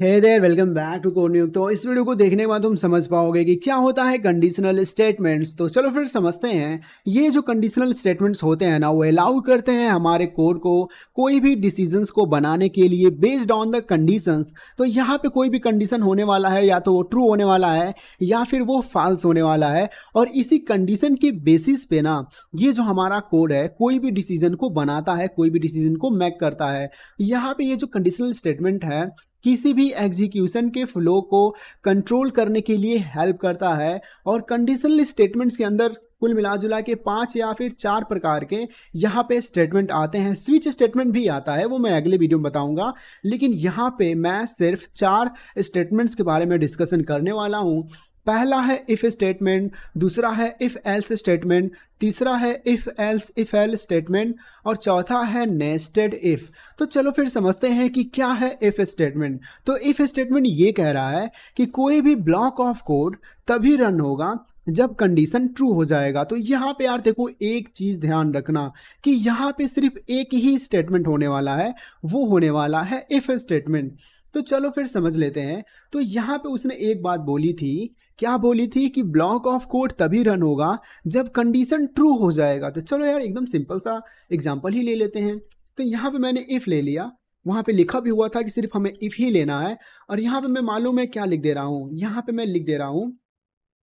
Hey there welcome back to code news. तो इस video को देखने के बाद तुम समझ पाओगे कि क्या होता है कंडीशनल स्टेटमेंट्स। तो चलो फिर समझते हैं। ये जो कंडीशनल स्टेटमेंट्स होते हैं ना, वो अलाउ करते हैं हमारे कोड को कोई भी डिसीजंस को बनाने के लिए बेस्ड ऑन द कंडीशंस। तो यहाँ पे कोई भी कंडीशन होने वाला है, या तो वो ट्रू होने वाला है या फिर वो फॉल्स होने वाला है। और इसी कंडीशन के बेसिस पे ना ये जो हमारा कोड है कोई भी डिसीजन को बनाता है, कोई भी डिसीजन को मेक करता है। यहाँ पे ये जो कंडीशनल स्टेटमेंट है किसी भी एग्जीक्यूशन के फ्लो को कंट्रोल करने के लिए हेल्प करता है। और कंडीशनल स्टेटमेंट्स के अंदर कुल मिला जुला के 5 या फिर 4 प्रकार के यहाँ पे स्टेटमेंट आते हैं। स्विच स्टेटमेंट भी आता है, वो मैं अगले वीडियो में बताऊंगा, लेकिन यहाँ पे मैं सिर्फ 4 स्टेटमेंट्स के बारे में डिस्कशन करने वाला हूँ। पहला है इफ स्टेटमेंट, दूसरा है इफ एल्स स्टेटमेंट, तीसरा है if else if L statement, और चौथा है नेस्टेड इफ। तो चलो फिर समझते हैं कि क्या है इफ स्टेटमेंट। तो इफ स्टेटमेंट ये कह रहा है कि कोई भी ब्लॉक ऑफ कोड तभी रन होगा जब कंडीशन ट्रू हो जाएगा। तो यहाँ पे यार देखो, एक चीज ध्यान रखना कि यहाँ पे सिर्फ एक ही स्टेटमेंट होने वाला है, वो होने वाला है इफ स्टेटमेंट। तो चलो फिर समझ लेते हैं। तो यहाँ पे उसने एक बात बोली थी, क्या बोली थी कि ब्लॉक ऑफ कोड तभी रन होगा जब कंडीशन ट्रू हो जाएगा। तो चलो यार एकदम सिंपल सा एग्जांपल ही ले लेते हैं। तो यहाँ पे मैंने इफ ले लिया, वहाँ पे लिखा भी हुआ था कि सिर्फ हमें इफ ही लेना है। और यहाँ पे मैं मालूम है क्या लिख दे रहा हूँ, यहाँ पे मैं लिख दे रहा हूँ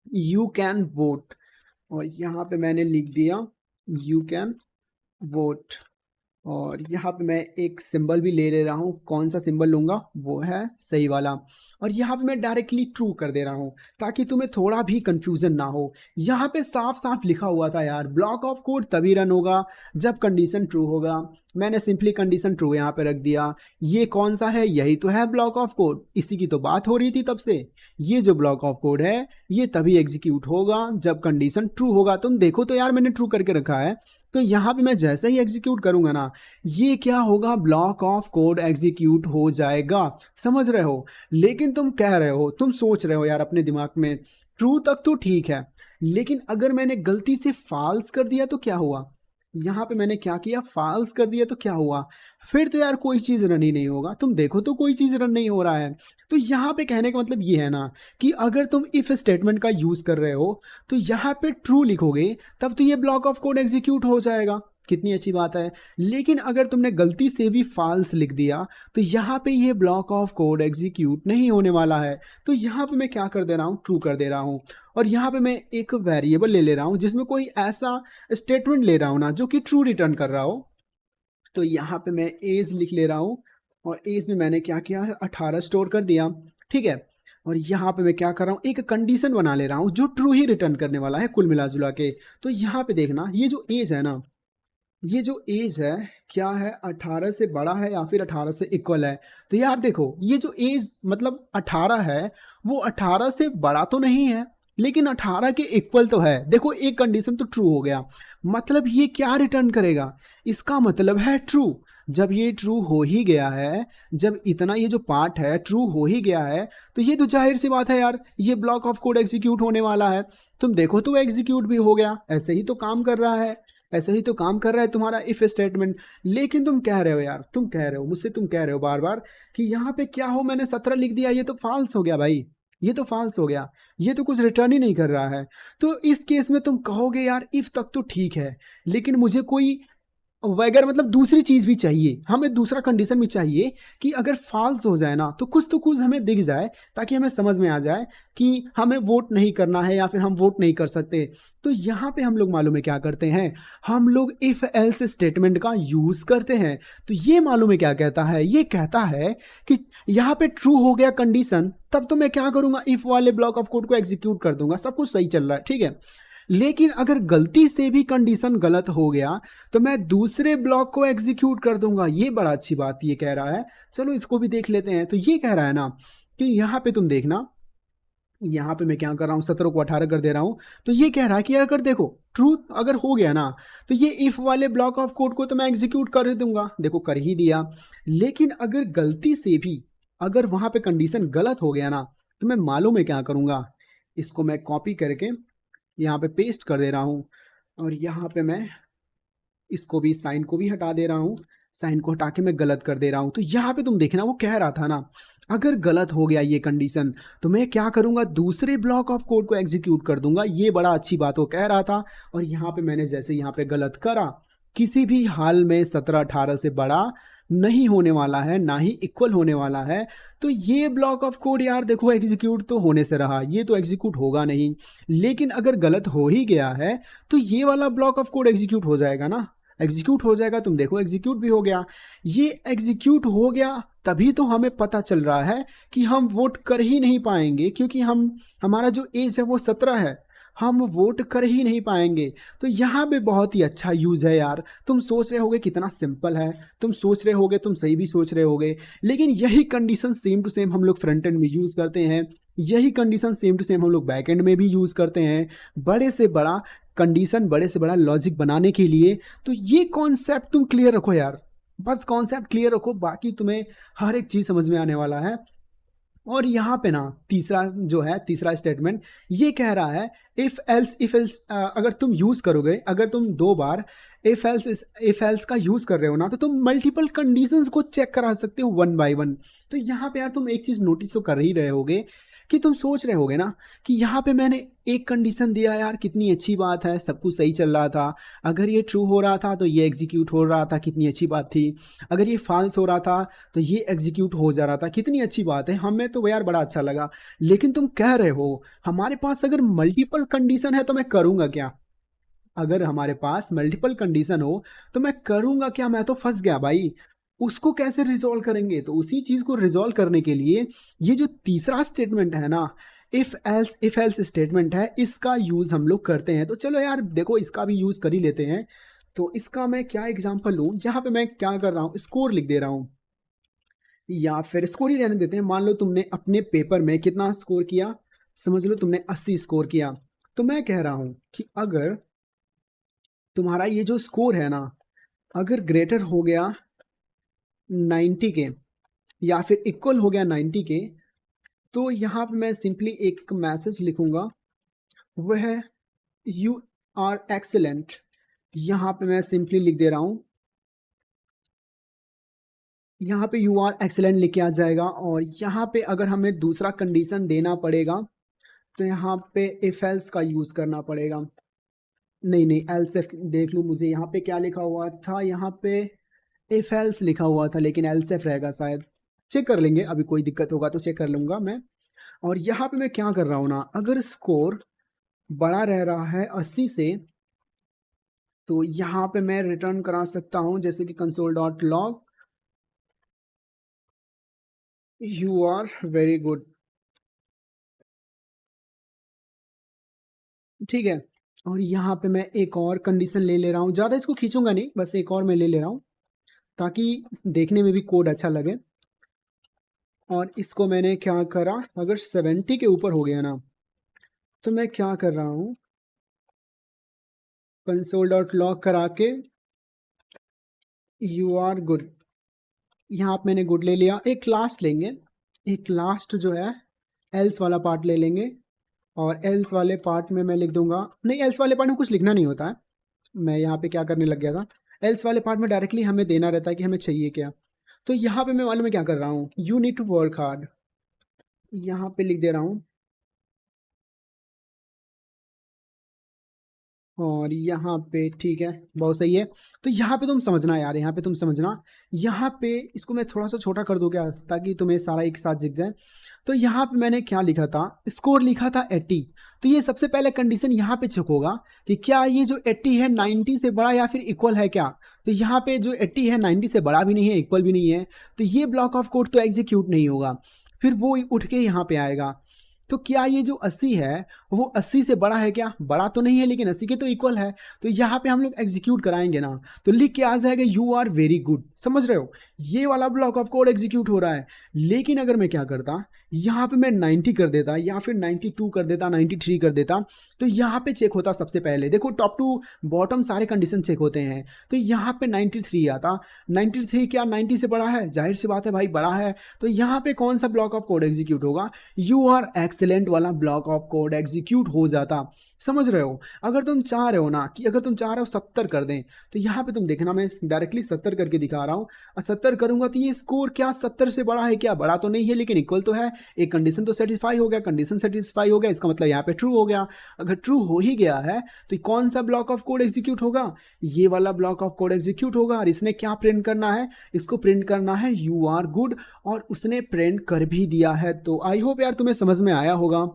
यू कैन वोट। और यहाँ पे मैंने लिख दिया यू कैन वोट। और यहाँ पे मैं एक सिंबल भी ले रहा हूँ, कौन सा सिंबल लूँगा, वो है सही वाला। और यहाँ पे मैं डायरेक्टली ट्रू कर दे रहा हूँ ताकि तुम्हें थोड़ा भी कंफ्यूजन ना हो। यहाँ पे साफ साफ लिखा हुआ था यार, ब्लॉक ऑफ कोड तभी रन होगा जब कंडीशन ट्रू होगा। मैंने सिंपली कंडीशन ट्रू यहाँ पे रख दिया। ये कौन सा है, यही तो है ब्लॉक ऑफ कोड, इसी की तो बात हो रही थी तब से। ये जो ब्लॉक ऑफ कोड है ये तभी एग्जीक्यूट होगा जब कंडीशन ट्रू होगा। तुम देखो तो यार मैंने ट्रू करके रखा है। तो यहाँ पे मैं जैसे ही एग्जीक्यूट करूंगा ना, ये क्या होगा, ब्लॉक ऑफ कोड एग्जीक्यूट हो जाएगा। समझ रहे हो। लेकिन तुम कह रहे हो, तुम सोच रहे हो यार अपने दिमाग में, ट्रू तक तो ठीक है, लेकिन अगर मैंने गलती से फॉल्स कर दिया तो क्या हुआ। यहाँ पे मैंने क्या किया, फॉल्स कर दिया तो क्या हुआ। फिर तो यार कोई चीज रन ही नहीं होगा। तुम देखो तो कोई चीज रन नहीं हो रहा है। तो यहाँ पे कहने का मतलब ये है ना कि अगर तुम इफ स्टेटमेंट का यूज कर रहे हो तो यहाँ पे ट्रू लिखोगे तब तो ये ब्लॉक ऑफ कोड एग्जीक्यूट हो जाएगा। कितनी अच्छी बात है। लेकिन अगर तुमने गलती से भी फॉल्स लिख दिया तो यहाँ पे ये ब्लॉक ऑफ कोड एग्जीक्यूट नहीं होने वाला है। तो यहाँ पे मैं क्या कर दे रहा हूँ, ट्रू कर दे रहा हूँ। और यहाँ पे मैं एक वेरिएबल ले ले रहा हूँ जिसमें कोई ऐसा स्टेटमेंट ले रहा हूँ ना जो कि ट्रू रिटर्न कर रहा हो। तो यहाँ पे मैं एज लिख ले रहा हूँ। और एज में मैंने क्या किया है, 18 स्टोर कर दिया। ठीक है। और यहाँ पे मैं क्या कर रहा हूँ, एक कंडीशन बना ले रहा हूँ जो ट्रू ही रिटर्न करने वाला है कुल मिला जुला के। तो यहाँ पे देखना, ये जो एज है ना, ये जो एज है क्या है, 18 से बड़ा है या फिर 18 से इक्वल है। तो यार देखो, ये जो एज मतलब 18 है, वो 18 से बड़ा तो नहीं है लेकिन 18 के इक्वल तो है। देखो एक कंडीशन तो ट्रू हो गया, मतलब ये क्या रिटर्न करेगा, इसका मतलब है ट्रू। जब ये ट्रू हो ही गया है, जब इतना ये जो पार्ट है ट्रू हो ही गया है, तो ये तो जाहिर सी बात है यार, ये ब्लॉक ऑफ कोड एग्जीक्यूट होने वाला है। तुम देखो तो एग्जीक्यूट भी हो गया, ऐसे ही तो काम कर रहा है, ऐसे ही तो काम कर रहा है तुम्हारा इफ स्टेटमेंट। लेकिन तुम कह रहे हो यार, तुम कह रहे हो मुझसे, तुम कह रहे हो बार बार कि यहाँ पे क्या हो, मैंने 17 लिख दिया, ये तो फॉल्स हो गया भाई, ये तो फॉल्स हो गया, ये तो कुछ रिटर्न ही नहीं कर रहा है। तो इस केस में तुम कहोगे यार इफ तक तो ठीक है, लेकिन मुझे कोई वगैरह मतलब दूसरी चीज भी चाहिए, हमें दूसरा कंडीशन भी चाहिए कि अगर फॉल्स हो जाए ना तो कुछ तो कुछ हमें दिख जाए ताकि हमें समझ में आ जाए कि हमें वोट नहीं करना है या फिर हम वोट नहीं कर सकते। तो यहाँ पे हम लोग मालूम है क्या करते हैं, हम लोग इफ एल्स स्टेटमेंट का यूज करते हैं। तो ये मालूम है क्या कहता है, ये कहता है कि यहाँ पे ट्रू हो गया कंडीशन, तब तो मैं क्या करूंगा, इफ वाले ब्लॉक ऑफ कोड को एग्जीक्यूट कर दूंगा, सब कुछ सही चल रहा है, ठीक है। लेकिन अगर गलती से भी कंडीशन गलत हो गया तो मैं दूसरे ब्लॉक को एग्जीक्यूट कर दूंगा। ये बड़ा अच्छी बात ये कह रहा है। चलो इसको भी देख लेते हैं। तो ये कह रहा है ना कि यहाँ पे तुम देखना, यहाँ पे मैं क्या कर रहा हूँ, 17 को 18 कर दे रहा हूँ। तो ये कह रहा है कि अगर देखो ट्रूथ अगर हो गया ना, तो ये इफ वाले ब्लॉक ऑफ कोड को तो मैं एग्जीक्यूट कर दूंगा, देखो कर ही दिया। लेकिन अगर गलती से भी अगर वहां पे कंडीशन गलत हो गया ना, तो मैं मालूम है क्या करूंगा, इसको मैं कॉपी करके यहाँ पे पेस्ट कर दे रहा हूँ। और यहाँ पे मैं इसको भी, साइन को भी हटा दे रहा हूँ। साइन को हटा के मैं गलत कर दे रहा हूँ। तो यहाँ पे तुम देखना वो कह रहा था ना, अगर गलत हो गया ये कंडीशन तो मैं क्या करूँगा, दूसरे ब्लॉक ऑफ कोड को एग्जीक्यूट कर दूंगा। ये बड़ा अच्छी बात वो कह रहा था। और यहाँ पे मैंने जैसे यहाँ पे गलत करा, किसी भी हाल में 17-18 से बड़ा नहीं होने वाला है, ना ही इक्वल होने वाला है। तो ये ब्लॉक ऑफ कोड यार देखो एग्जीक्यूट तो होने से रहा, ये तो एग्जीक्यूट होगा नहीं। लेकिन अगर गलत हो ही गया है तो ये वाला ब्लॉक ऑफ कोड एग्जीक्यूट हो जाएगा ना, एग्जीक्यूट हो जाएगा। तुम देखो एग्जीक्यूट भी हो गया। ये एग्जीक्यूट हो गया तभी तो हमें पता चल रहा है कि हम वोट कर ही नहीं पाएंगे, क्योंकि हमारा जो एज है वो 17 है, हम वोट कर ही नहीं पाएंगे। तो यहाँ पे बहुत ही अच्छा यूज़ है यार। तुम सोच रहे होगे कितना सिंपल है, तुम सोच रहे होगे, तुम सही भी सोच रहे होगे, लेकिन यही कंडीशन सेम टू सेम हम लोग फ्रंट एंड में यूज़ करते हैं, यही कंडीशन सेम टू सेम हम लोग बैक एंड में भी यूज़ करते हैं, बड़े से बड़ा कंडीशन, बड़े से बड़ा लॉजिक बनाने के लिए। तो ये कॉन्सेप्ट तुम क्लियर रखो यार, बस कॉन्सेप्ट क्लियर रखो, बाकी तुम्हें हर एक चीज़ समझ में आने वाला है। और यहाँ पे ना तीसरा जो है, तीसरा स्टेटमेंट ये कह रहा है इफ एल्स अगर तुम यूज़ करोगे, अगर तुम 2 बार इफ एल्स का यूज़ कर रहे हो ना, तो तुम मल्टीपल कंडीशंस को चेक करा सकते हो 1 बाय 1। तो यहाँ पे यार तुम एक चीज़ नोटिस तो कर ही रहे होगे कि तुम सोच रहे होगे ना कि यहाँ पे मैंने एक कंडीशन दिया यार, कितनी अच्छी बात है, सब कुछ सही चल रहा था, अगर ये ट्रू हो रहा था तो ये एग्जीक्यूट हो रहा था, कितनी अच्छी बात थी, अगर ये फॉल्स हो रहा था तो ये एग्जीक्यूट हो जा रहा था, कितनी अच्छी बात है, हमें तो यार बड़ा अच्छा लगा। लेकिन तुम कह रहे हो हमारे पास अगर मल्टीपल कंडीशन है तो मैं करूँगा क्या, अगर हमारे पास मल्टीपल कंडीशन हो तो मैं करूँगा क्या, मैं तो फंस गया भाई। उसको कैसे रिजॉल्व करेंगे, तो उसी चीज़ को रिजॉल्व करने के लिए ये जो तीसरा स्टेटमेंट है ना, इफ एल्स स्टेटमेंट है, इसका यूज़ हम लोग करते हैं। तो चलो यार देखो इसका भी यूज़ कर ही लेते हैं। तो इसका मैं क्या एग्जांपल लूँ, यहाँ पे मैं क्या कर रहा हूँ, स्कोर लिख दे रहा हूँ, या फिर स्कोर ही रहने देते हैं। मान लो तुमने अपने पेपर में कितना स्कोर किया, समझ लो तुमने 80 स्कोर किया। तो मैं कह रहा हूँ कि अगर तुम्हारा ये जो स्कोर है ना, अगर ग्रेटर हो गया 90 के, या फिर इक्वल हो गया 90 के, तो यहाँ पे मैं सिंपली एक मैसेज लिखूंगा, वह है यू आर एक्सेलेंट। यहाँ पे मैं सिंपली लिख दे रहा हूँ, यहाँ पे यू आर एक्सेलेंट लिख के आ जाएगा। और यहाँ पे अगर हमें दूसरा कंडीशन देना पड़ेगा तो यहाँ पे इफ एल्स का यूज़ करना पड़ेगा। नहीं नहीं, एल्स एफ देख लूँ, मुझे यहाँ पे क्या लिखा हुआ था, यहाँ पे इफ एल्स लिखा हुआ था, लेकिन एल्स एफ रहेगा शायद, चेक कर लेंगे, अभी कोई दिक्कत होगा तो चेक कर लूँगा मैं। और यहाँ पे मैं क्या कर रहा हूँ ना, अगर स्कोर बड़ा रह रहा है 80 से, तो यहाँ पे मैं रिटर्न करा सकता हूँ जैसे कि console dot log you are very good, ठीक है। और यहाँ पे मैं एक और कंडीशन ले रहा हूँ, ज़्यादा इसको खींचूंगा नहीं, बस एक और मैं ले रहा हूँ ताकि देखने में भी कोड अच्छा लगे। और इसको मैंने क्या करा, अगर 70 के ऊपर हो गया ना, तो मैं क्या कर रहा हूँ, कंसोल डॉट लॉग करा के यू आर गुड, यहाँ पे मैंने गुड ले लिया। एक लास्ट लेंगे, एक लास्ट जो है एल्स वाला पार्ट ले लेंगे, और एल्स वाले पार्ट में मैं लिख दूंगा, नहीं एल्स वाले पार्ट में कुछ लिखना नहीं होता है, मैं यहाँ पे क्या करने लग गया था, एल्स वाले पार्ट में डायरेक्टली हमें देना रहता है कि हमें चाहिए क्या। तो यहाँ पे मैं मालूम है क्या कर रहा हूँ, you need to work hard, यहाँ पे लिख दे रहा हूँ। और यहाँ पे ठीक है, बहुत सही है। तो यहाँ पे तुम समझना यार, यहाँ पे तुम समझना, यहाँ पे इसको मैं थोड़ा सा छोटा कर दूँ क्या, ताकि तुम्हें सारा एक साथ दिख जाए। तो यहाँ पे मैंने क्या लिखा था, स्कोर लिखा था 80। तो ये सबसे पहले कंडीशन यहाँ पे चेक होगा कि क्या ये जो 80 है 90 से बड़ा या फिर इक्वल है क्या। तो यहाँ पे जो 80 है 90 से बड़ा भी नहीं है, इक्वल भी नहीं है, तो ये ब्लॉक ऑफ कोड तो एग्जीक्यूट नहीं होगा। फिर वो उठ के यहाँ पे आएगा, तो क्या ये जो 80 है वो 80 से बड़ा है क्या, बड़ा तो नहीं है लेकिन 80 के तो इक्वल है। तो यहाँ पे हम लोग एग्जीक्यूट कराएंगे ना, तो लिख के आ जाएगा यू आर वेरी गुड, समझ रहे हो, ये वाला ब्लॉक ऑफ कोड एग्जीक्यूट हो रहा है। लेकिन अगर मैं क्या करता, यहाँ पे मैं 90 कर देता या फिर 92 कर देता, 93 कर देता, तो यहाँ पे चेक होता सबसे पहले। देखो टॉप टू बॉटम सारे कंडीशन चेक होते हैं, तो यहाँ पे 93 आता। 93 क्या 90 से बड़ा है? जाहिर सी बात है भाई, बड़ा है। तो यहाँ पे कौन सा ब्लॉक ऑफ कोड एग्जीक्यूट होगा? यू आर एक्सेलेंट वाला ब्लॉक ऑफ कोड एग्जीक्यूट हो जाता। समझ रहे हो? अगर तुम चाह रहे हो ना कि अगर तुम चाह रहे हो 70 कर दें, तो यहाँ पे तुम देखना, मैं डायरेक्टली 70 करके दिखा रहा हूँ। 70 करूंगा तो ये स्कोर क्या 70 से बड़ा है क्या? बड़ा तो नहीं है लेकिन इक्वल तो है। एक कंडीशन तो सेटिस्फाई हो गया, कंडीशन सेटिस्फाई हो गया, इसका मतलब यहाँ पे ट्रू हो गया। अगर ट्रू हो ही गया है तो कौन सा ब्लॉक ऑफ कोड एग्जीक्यूट होगा? ये वाला ब्लॉक ऑफ कोड एग्जीक्यूट होगा। और इसने क्या प्रिंट करना है? इसको प्रिंट करना है यू आर गुड, और उसने प्रिंट कर भी दिया है। तो आई होप यार तुम्हें समझ में आया होगा।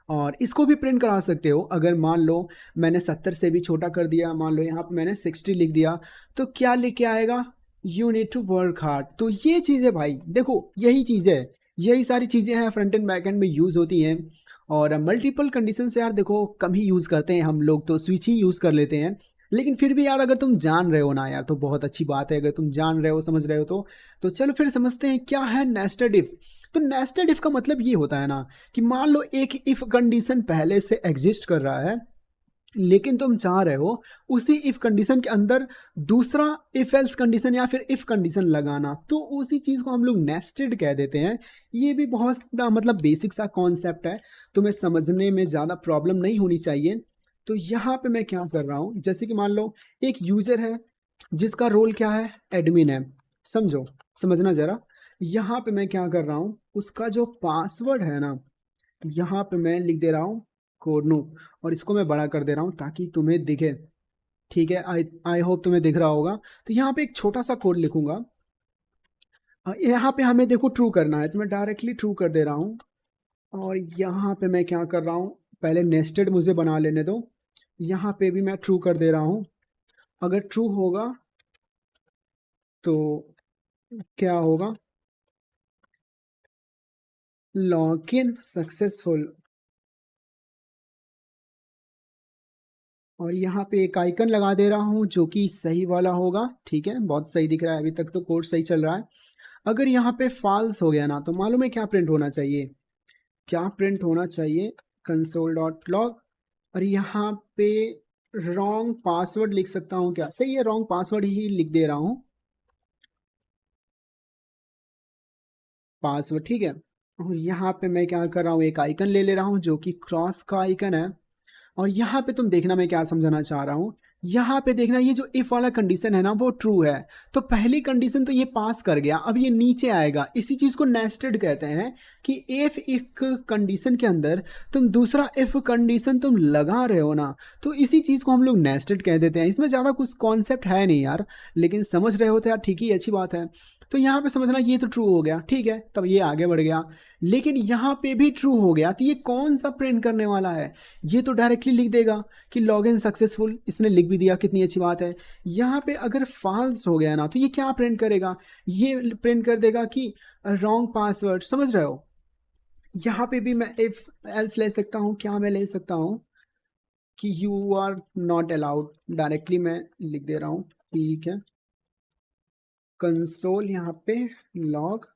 और इसको भी प्रिंट करा सकते हो। अगर मान लो मैंने 70 से भी छोटा कर दिया, मान लो यहाँ पे मैंने 60 लिख दिया, तो क्या लिख के आएगा? You need to work hard. तो ये चीज़ है भाई, देखो यही चीज़ है, यही सारी चीज़ें हैं फ्रंट एंड बैक एंड में यूज़ होती हैं। और मल्टीपल कंडीशन से यार देखो कम ही यूज़ करते हैं हम लोग, तो स्विच ही यूज़ कर लेते हैं। लेकिन फिर भी यार अगर तुम जान रहे हो ना यार, तो बहुत अच्छी बात है। अगर तुम जान रहे हो, समझ रहे हो, तो चलो फिर समझते हैं क्या है नेस्टेड इफ। तो नेस्टेड इफ का मतलब ये होता है ना कि मान लो एक इफ कंडीशन पहले से एग्जिस्ट कर रहा है, लेकिन तुम चाह रहे हो उसी इफ कंडीशन के अंदर दूसरा इफ एल्स कंडीशन या फिर इफ कंडीशन लगाना, तो उसी चीज को हम लोग नेस्टेड कह देते हैं। ये भी बहुत मतलब बेसिक सा कॉन्सेप्ट है, तुम्हें समझने में ज़्यादा प्रॉब्लम नहीं होनी चाहिए। तो यहाँ पे मैं क्या कर रहा हूँ, जैसे कि मान लो एक यूजर है जिसका रोल क्या है? एडमिन है। समझो, समझना जरा। यहाँ पे मैं क्या कर रहा हूँ, उसका जो पासवर्ड है ना, यहाँ पे मैं लिख दे रहा हूँ कोडनू, और इसको मैं बड़ा कर दे रहा हूँ ताकि तुम्हें दिखे। ठीक है, आई आई होप तुम्हें दिख रहा होगा। तो यहाँ पे एक छोटा सा कोड लिखूंगा। यहाँ पे हमें देखो ट्रू करना है, तो मैं डायरेक्टली ट्रू कर दे रहा हूँ। और यहाँ पे मैं क्या कर रहा हूँ, पहले नेस्टेड मुझे बना लेने दो। यहाँ पे भी मैं ट्रू कर दे रहा हूँ। अगर ट्रू होगा तो क्या होगा? Login successful. और यहाँ पे एक आइकन लगा दे रहा हूँ जो कि सही वाला होगा। ठीक है, बहुत सही दिख रहा है, अभी तक तो कोड सही चल रहा है। अगर यहाँ पे फॉल्स हो गया ना, तो मालूम है क्या प्रिंट होना चाहिए? क्या प्रिंट होना चाहिए? Console dot log. और यहाँ पे रॉन्ग पासवर्ड लिख सकता हूँ क्या? सही है, रॉन्ग पासवर्ड ही लिख दे रहा हूँ, पासवर्ड। ठीक है। और यहाँ पे मैं क्या कर रहा हूँ, एक आइकन ले ले रहा हूँ जो कि क्रॉस का आइकन है। और यहाँ पे तुम देखना मैं क्या समझाना चाह रहा हूँ। यहाँ पे देखना, ये जो इफ वाला कंडीशन है ना वो ट्रू है, तो पहली कंडीशन तो ये पास कर गया। अब ये नीचे आएगा, इसी चीज को नेस्टेड कहते हैं। कि इफ एक कंडीशन के अंदर तुम दूसरा इफ कंडीशन तुम लगा रहे हो ना, तो इसी चीज को हम लोग नेस्टेड कह देते हैं। इसमें ज्यादा कुछ कॉन्सेप्ट है नहीं यार, लेकिन समझ रहे हो तो यार ठीक ही, अच्छी बात है। तो यहाँ पे समझना, ये तो ट्रू हो गया, ठीक है, तब ये आगे बढ़ गया। लेकिन यहाँ पे भी ट्रू हो गया, तो ये कौन सा प्रिंट करने वाला है? ये तो डायरेक्टली लिख देगा कि लॉगिन सक्सेसफुल। इसने लिख भी दिया, कितनी अच्छी बात है। यहाँ पे अगर फॉल्स हो गया ना, तो ये क्या प्रिंट करेगा? ये प्रिंट कर देगा कि रॉन्ग पासवर्ड। समझ रहे हो? यहाँ पे भी मैं इफ एल्स ले सकता हूँ। क्या मैं ले सकता हूँ कि you are not allowed, directly मैं लिख दे रहा हूँ। ठीक है, कंसोल यहाँ पे लॉग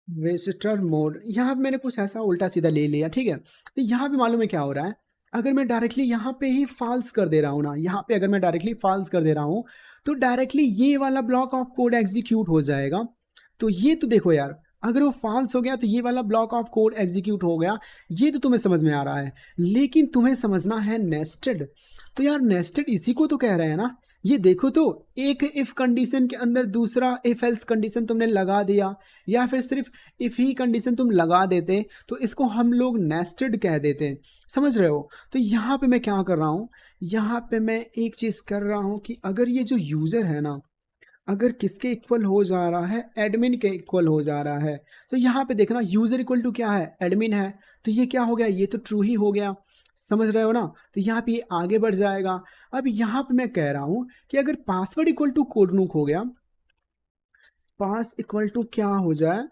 विजिटर मोड। यहाँ पे मैंने कुछ ऐसा उल्टा सीधा ले लिया। ठीक है, तो यहाँ पे मालूम है क्या हो रहा है? अगर मैं डायरेक्टली यहाँ पे ही फॉल्स कर दे रहा हूँ ना, यहाँ पे अगर मैं डायरेक्टली फॉल्स कर दे रहा हूँ, तो डायरेक्टली ये वाला ब्लॉक ऑफ कोड एग्जीक्यूट हो जाएगा। तो ये तो देखो यार, अगर वो फॉल्स हो गया तो ये वाला ब्लॉक ऑफ कोड एग्जीक्यूट हो गया। ये तो तुम्हें समझ में आ रहा है, लेकिन तुम्हें समझना है नेस्टेड। तो यार नेस्टेड इसी को तो कह रहे हैं ना। ये देखो तो, एक इफ कंडीशन के अंदर दूसरा इफ एल्स कंडीशन तुमने लगा दिया, या फिर सिर्फ इफ ही कंडीशन तुम लगा देते, तो इसको हम लोग नेस्टेड कह देते। समझ रहे हो? तो यहाँ पे मैं क्या कर रहा हूँ, यहाँ पे मैं एक चीज कर रहा हूँ कि अगर ये जो यूजर है ना, अगर किसके इक्वल हो जा रहा है? एडमिन के इक्वल हो जा रहा है। तो यहाँ पे देखना, यूजर इक्वल टू क्या है? एडमिन है। तो ये क्या हो गया? ये तो ट्रू ही हो गया। समझ रहे हो ना? तो यहाँ पे ये आगे बढ़ जाएगा। अब यहाँ पे मैं कह रहा हूँ कि अगर पासवर्ड इक्वल टू कोडनुक हो गया, पास इक्वल टू क्या हो जाए?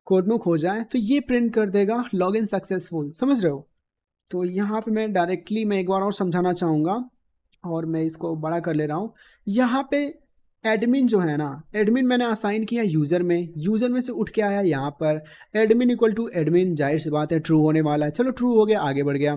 कोडनुक हो जाए, तो ये प्रिंट कर देगा लॉगिन सक्सेसफुल। समझ रहे हो? तो यहाँ पे मैं एक बार और समझाना चाहूँगा, और मैं इसको बड़ा कर ले रहा हूँ। यहाँ पे एडमिन जो है ना, एडमिन मैंने असाइन किया यूज़र में से उठ के आया यहाँ पर एडमिन इक्वल टू एडमिन, जाहिर सी बात है ट्रू होने वाला है। चलो ट्रू हो गया, आगे बढ़ गया।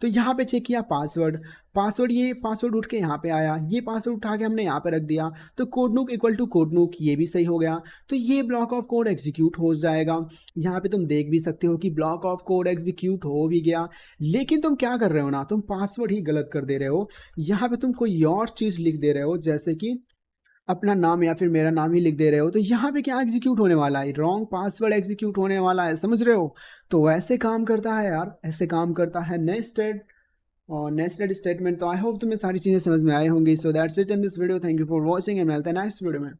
तो यहाँ पे चेक किया पासवर्ड, ये पासवर्ड उठ के यहाँ पे आया, ये पासवर्ड उठा के हमने यहाँ पे रख दिया। तो कोडनुक इक्वल टू कोडनुक, ये भी सही हो गया। तो ये ब्लॉक ऑफ कोड एग्जीक्यूट हो जाएगा। यहाँ पे तुम देख भी सकते हो कि ब्लॉक ऑफ कोड एग्जीक्यूट हो भी गया। लेकिन तुम क्या कर रहे हो ना, तुम पासवर्ड ही गलत कर दे रहे हो। यहाँ पे तुम कोई और चीज़ लिख दे रहे हो, जैसे कि अपना नाम या फिर मेरा नाम ही लिख दे रहे हो। तो यहाँ पे क्या एग्जीक्यूट होने वाला है, रॉन्ग पासवर्ड एग्जीक्यूट होने वाला है, समझ रहे हो। तो ऐसे काम करता है यार, ऐसे काम करता है नेस्टेड और नेस्टेड स्टेटमेंट। तो आई होप तुम्हें सारी चीज़ें समझ में आई होंगी। So that's it in this video, thank you for watching and मिलते हैं नेक्स्ट वीडियो में।